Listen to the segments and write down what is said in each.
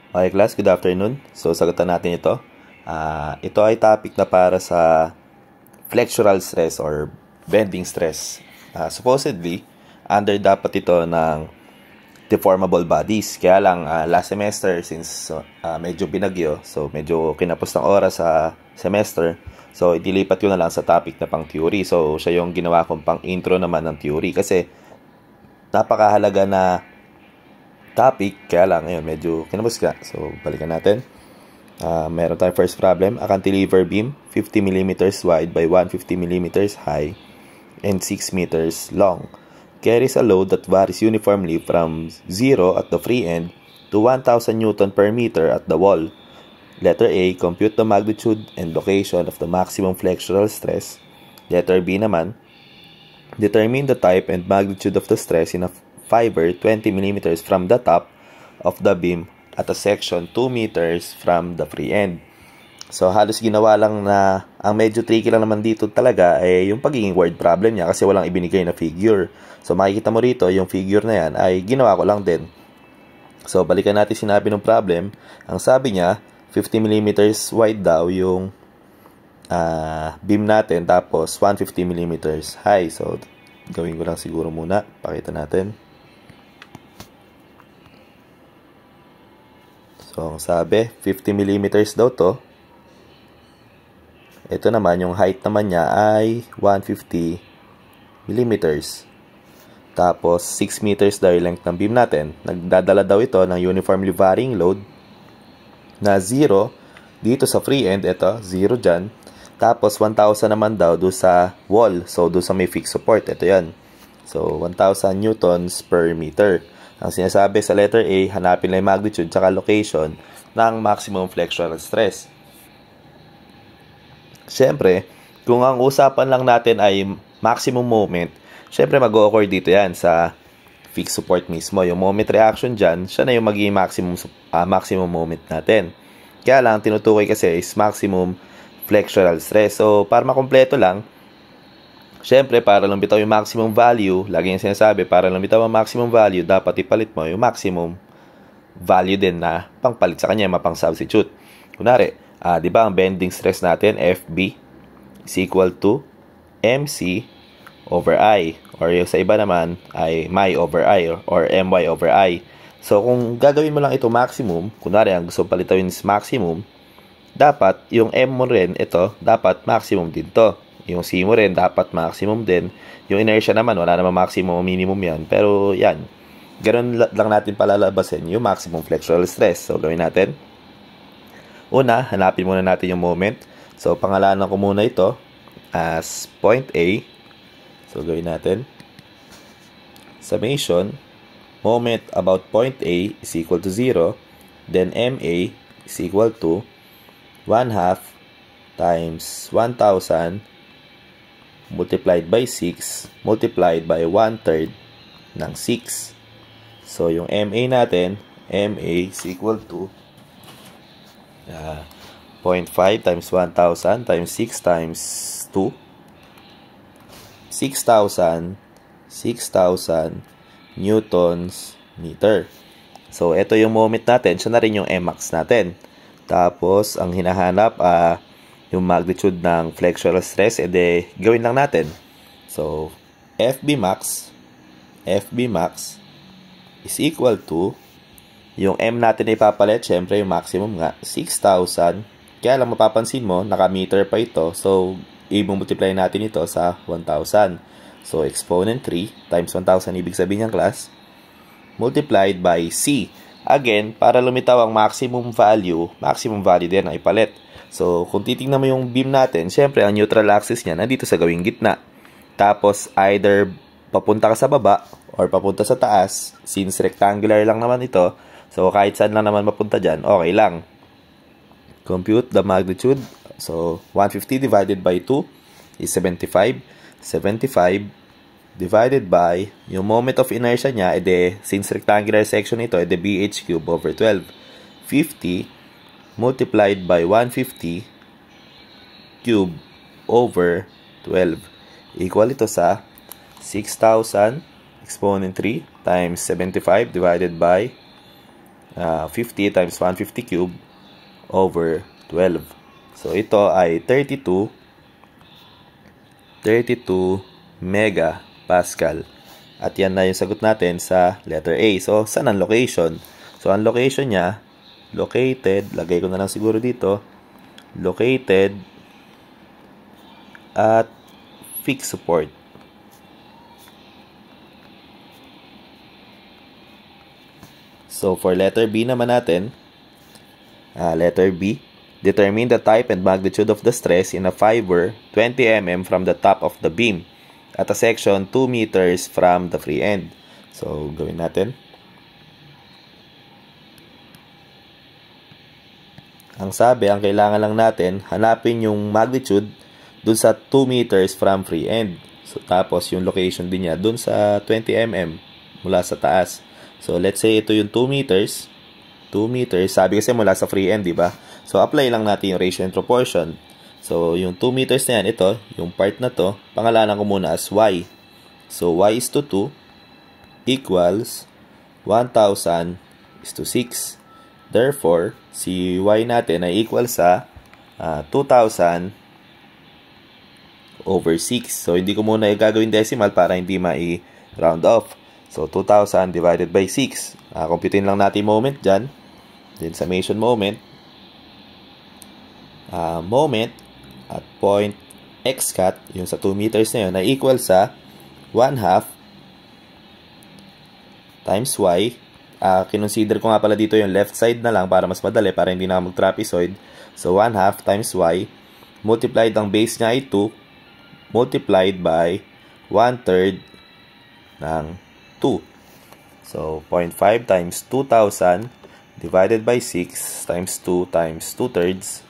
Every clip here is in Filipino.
Okay class, good afternoon. So sagutan natin ito. Ito ay topic na para sa flexural stress or bending stress. Supposedly, under dapat ito ng deformable bodies. Kaya lang, last semester, since medyo binagyo, so medyo kinapos ng oras sa semester, so itilipat ko na lang sa topic na pang theory. So siya yung ginawa kong pang intro naman ng theory kasi napakahalaga na topic, kaya lang, ayun, medyo kinabos ka. So, balikan natin. Meron tayong first problem. A cantilever beam, 50 mm wide by 150 mm high and 6 meters long, carries a load that varies uniformly from 0 at the free end to 1,000 Newton per meter at the wall. Letter A, compute the magnitude and location of the maximum flexural stress. Letter B naman, determine the type and magnitude of the stress in a fiber 20 mm from the top of the beam at a section 2 meters from the free end. So, halos ginawa lang na, ang medyo tricky lang naman dito talaga ay yung pagiging word problem niya kasi walang ibinigay na figure. So, makikita mo rito, yung figure na yan ay ginawa ko lang din. So, balikan natin sinabi ng problem. Ang sabi niya, 50 mm wide daw yung beam natin, tapos 150 mm high. So, gawin ko lang siguro muna. Pakita natin. So, ang sabi, 50 mm daw to. Ito naman, yung height naman niya ay 150 mm. Tapos, 6 meters daw yung length ng beam natin. Nagdadala daw ito ng uniformly varying load na 0 dito sa free end. Ito, 0 dyan. Tapos, 1,000 naman daw doon sa wall. So, doon sa may fixed support. Ito yan. So, 1,000 newtons per meter. Ang sinasabi sa letter A, hanapin lang yung magnitude tsaka location ng maximum flexural stress. Siyempre, kung ang usapan lang natin ay maximum moment, siyempre mag-o-occur dito yan sa fixed support mismo. Yung moment reaction dyan, siya na yung magiging maximum moment natin. Kaya lang, tinutukoy kasi is maximum flexural stress. So, para makumpleto lang, siyempre, para lumitaw yung maximum value, lagi yung sinasabi, para lumitaw ang maximum value, dapat ipalit mo yung maximum value din na pangpalit sa kanya, mapang-substitute. Kunwari, di ba ang bending stress natin, FB, is equal to MC over I. Or yung sa iba naman, ay my over I, or my over I. So, kung gagawin mo lang ito maximum, kunwari, ang gusto palitawin is maximum, dapat yung M mo rin, ito, dapat maximum din to. Yung C mo rin, dapat maximum din. Yung inertia naman, wala naman maximum o minimum yan. Pero yan, ganoon lang natin palalabasin yung maximum flexural stress. So, gawin natin. Una, hanapin muna natin yung moment. So, pangalanan ko muna ito as point A. So, gawin natin. Summation, moment about point A is equal to 0. Then, MA is equal to 1/2 times 1,000 multiplied by 6 multiplied by 1/3 ng 6. So, yung MA natin, MA is equal to 0.5 times 1,000 times 6 times 2. 6,000 newtons meter. So, ito yung moment natin. Siya na rin yung Mmax natin. Tapos, ang hinahanap, yung magnitude ng flexural stress, edi gawin lang natin. So, FB max is equal to, yung M natin na ipapalit, syempre yung maximum nga, 6,000. Kaya lang mapapansin mo, naka-meter pa ito. So, i-multiply natin ito sa 1,000. So, exponent 3 times 1,000, ibig sabihin ng class, multiplied by C. Again, para lumitaw ang maximum value din ang ipalit. So, kung titingnan mo yung beam natin, syempre, ang neutral axis niya nandito sa gawing gitna. Tapos, either papunta ka sa baba or papunta sa taas. Since rectangular lang naman ito, so kahit saan lang naman mapunta dyan, okay lang. Compute the magnitude. So, 150 divided by 2 is 75. 75 divided by, yung moment of inertia niya, edi, since rectangular section ito, edi BH cube over 12. 50 multiplied by 150 cube over 12 equal ito sa 6,000 exponent 3 times 75 divided by 50 times 150 cube over 12. So, ito ay 32 megapascal. At yan na yung sagot natin sa letter A. So, saan ang location? So, ang location niya, located, lagay ko na lang siguro dito, located at fixed support. So, for letter B naman natin, letter B, determine the type and magnitude of the stress in a fiber 20 mm from the top of the beam at a section 2 meters from the free end. So, gawin natin. Ang sabi, ang kailangan lang natin, hanapin yung magnitude dun sa 2 meters from free end. So, tapos yung location din niya dun sa 20 mm mula sa taas. So, let's say ito yung 2 meters. 2 meters, sabi kasi mula sa free end, di ba? So, apply lang natin yung ratio and proportion. So, yung 2 meters na yan, ito, yung part na to, pangalanan ko muna as y. So, y is to 2 equals 1,000 is to 6. Therefore, si y natin ay equal sa 2,000 over 6. So, hindi ko muna gagawin decimal para hindi ma-round off. So, 2,000 divided by 6. Computein lang natin moment dyan. Then, summation moment. Moment at point x cut, yung sa 2 meters na yun, ay equal sa 1/2 times y. Kinonsider ko nga pala dito yung left side na lang para mas madali, para hindi na mag-trapezoid. So, 1/2 times y multiplied, ang base niya ay 2 multiplied by 1/3 ng 2. So, 0.5 times 2,000 divided by 6 times 2 times 2/3.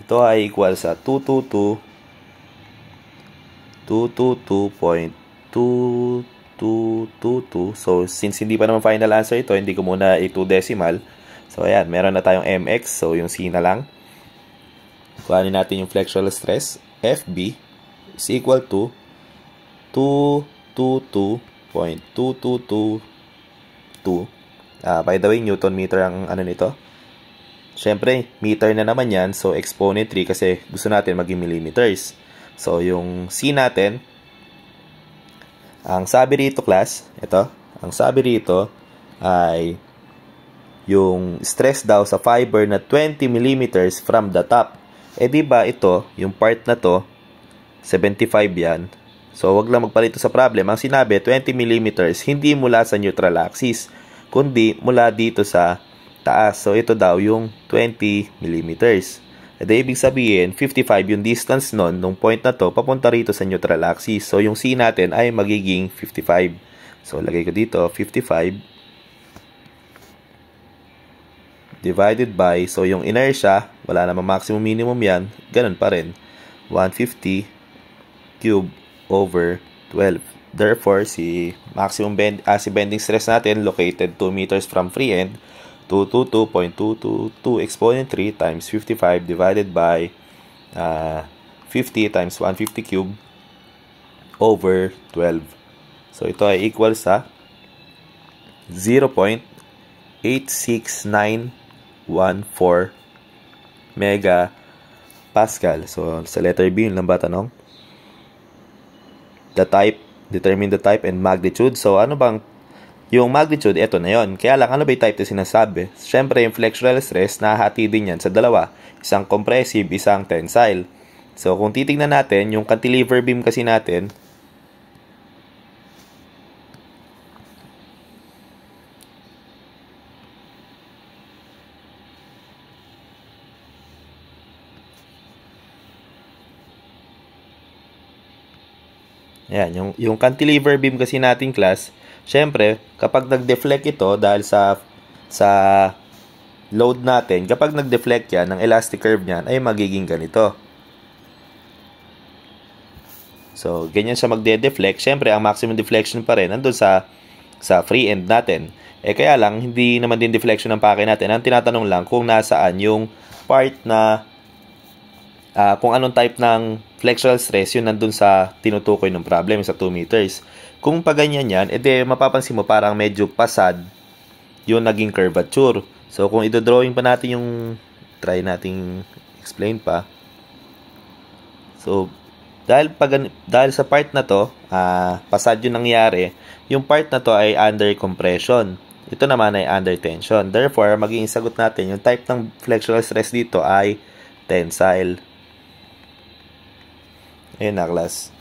Ito ay equal sa 222.2222. So, since hindi pa naman final answer ito, hindi ko muna i-2 decimal. So, ayan, meron na tayong mx. So, yung c na lang. Kuhanin natin yung flexural stress. FB is equal to 222.2222. By the way, Newton meter ang ano nito. Siyempre, meter na naman yan. So, exponent 3 kasi gusto natin maging millimeters. So, yung C natin, ang sabi rito, class, ito, ang sabi rito ay yung stress daw sa fiber na 20 millimeters from the top. Diba ito, yung part na to, 75 yan. So, wag lang magpalito sa problem. Ang sinabi, 20 millimeters, hindi mula sa neutral axis, kundi mula dito sa taas. So, ito daw yung 20 millimeters. Ibig sabihin, 55 yung distance nun, nung point na to, papunta rito sa neutral axis. So, yung C natin ay magiging 55. So, lagay ko dito, 55 divided by, so yung inertia, wala namang maximum minimum yan, ganun pa rin, 150 cube over 12. Therefore, si bending stress natin located 2 meters from free end, 222.222 exponent 3 times 55 divided by 50 times 150 cube over 12. So, ito ay equal sa 0.86914 megapascal. So, sa letter B, yun lang ba tanong? The type, determine the type and magnitude. So, ano bang yung magnitude? Ito na yon. Kaya lang, ano ba yung type na sinasabi? Siyempre, yung flexural stress, nahati din yan sa dalawa. Isang compressive, isang tensile. So, kung titignan natin, yung cantilever beam kasi natin, ayan, yung cantilever beam kasi nating class, syempre, kapag nag-deflect ito dahil sa load natin, kapag nag-deflect yan, ng elastic curve niyan ay magiging ganito. So, ganyan siya magde-deflect. Syempre, ang maximum deflection pa rin nandun sa free end natin. Kaya lang, hindi naman din deflection ng pake natin. Ang tinatanong lang kung nasaan yung part na kung anong type ng flexural stress, yun nandun sa tinutukoy ng problem, sa 2 meters. Kung pa ganyan yan, edi mapapansin mo parang medyo pasad yung naging curvature. So, kung ito-drawing pa natin yung, try nating explain pa. So, dahil sa part na to, pasad yung nangyari, yung part na to ay under compression. Ito naman ay under tension. Therefore, magiging sagot natin, yung type ng flexural stress dito ay tensile. Ayun na, class.